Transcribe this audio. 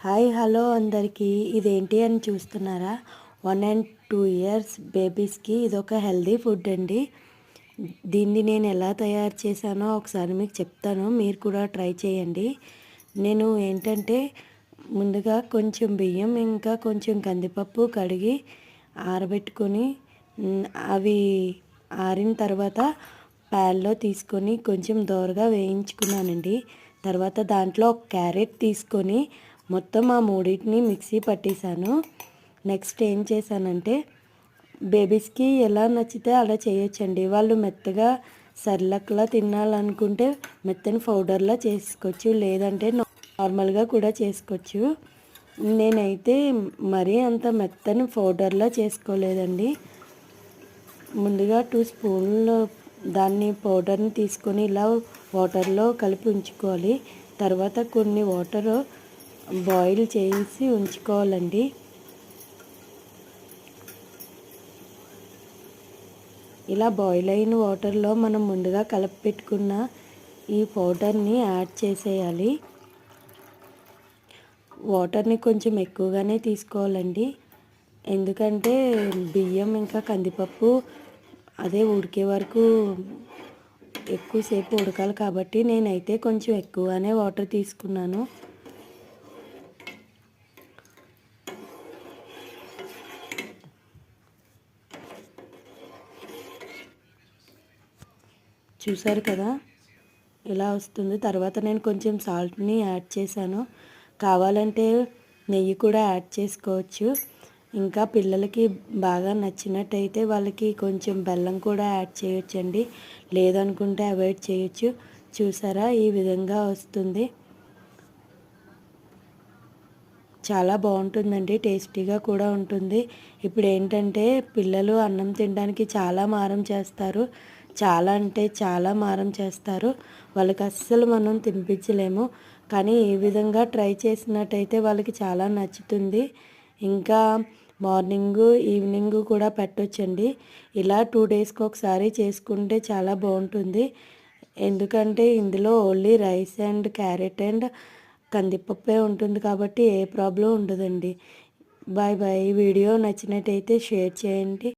Hi hello అందరికీ. ఇదేంటి అని చూస్తున్నారా? 1 and 2 years బేబీస్కి ఇదొక హెల్దీ ఫుడ్ అండి. దీన్ని నేను ఎలా తయారు చేశానో ఒకసారి మీకు చెప్తాను, మీరు కూడా ట్రై చేయండి. నేను ఏంటంటే ముందుగా కొంచెం బియ్యం ఇంకా కొంచెం కందిపప్పు కడిగి ఆరబెట్టుకొని అవి ఆరిన తర్వాత ప్యాన్లో తీసుకొని కొంచెం దోరగా వేయించుకున్నానండి. తర్వాత దాంట్లో ఒక క్యారెట్ తీసుకొని మొత్తం ఆ మూడింటిని మిక్సీ పట్టేశాను. నెక్స్ట్ ఏం చేశానంటే బేబీస్కి ఎలా నచ్చితే అలా చేయొచ్చండి. వాళ్ళు మెత్తగా సర్లక్లా తినాలనుకుంటే మెత్తని పౌడర్లా చేసుకోవచ్చు, లేదంటే నార్మల్గా కూడా చేసుకోవచ్చు. నేనైతే మరీ అంత మెత్తని పౌడర్లా చేసుకోలేదండి. ముందుగా 2 స్పూన్లు దాన్ని పౌడర్ని తీసుకొని ఇలా వాటర్లో కలిపి ఉంచుకోవాలి. తర్వాత కొన్ని వాటర్ బాయిల్ చేసి ఉంచుకోవాలండి. ఇలా బాయిల్ అయిన వాటర్లో మనం ముందుగా కలిపి పెట్టుకున్న ఈ పౌడర్ని యాడ్ చేసేయాలి. వాటర్ని కొంచెం ఎక్కువగానే తీసుకోవాలండి, ఎందుకంటే బియ్యం ఇంకా కందిపప్పు అదే ఉడికే వరకు ఎక్కువసేపు ఉడకాలి కాబట్టి నేనైతే కొంచెం ఎక్కువగానే వాటర్ తీసుకున్నాను. చూసారు కదా, ఇలా వస్తుంది. తర్వాత నేను కొంచెం సాల్ట్ని యాడ్ చేశాను. కావాలంటే నెయ్యి కూడా యాడ్ చేసుకోవచ్చు. ఇంకా పిల్లలకి బాగా నచ్చినట్టయితే వాళ్ళకి కొంచెం బెల్లం కూడా యాడ్ చేయొచ్చండి, లేదనుకుంటే అవాయిడ్ చేయొచ్చు. చూసారా, ఈ విధంగా వస్తుంది. చాలా బాగుంటుందండి, టేస్టీగా కూడా ఉంటుంది. ఇప్పుడు ఏంటంటే పిల్లలు అన్నం తినడానికి చాలా మారం చేస్తారు, చాలా అంటే చాలా మారం చేస్తారు. వాళ్ళకి అస్సలు మనం తినిపించలేము. కానీ ఈ విధంగా ట్రై చేసినట్టయితే వాళ్ళకి చాలా నచ్చుతుంది. ఇంకా మార్నింగు ఈవినింగ్ కూడా పెట్టొచ్చండి. ఇలా 2 డేస్కి ఒకసారి చేసుకుంటే చాలా బాగుంటుంది. ఎందుకంటే ఇందులో only rice and carrot and కందిపప్పే ఉంటుంది కాబట్టి ఏ ప్రాబ్లం ఉండదండి. Bye bye. ఈ వీడియో నచ్చినట్టయితే షేర్ చేయండి.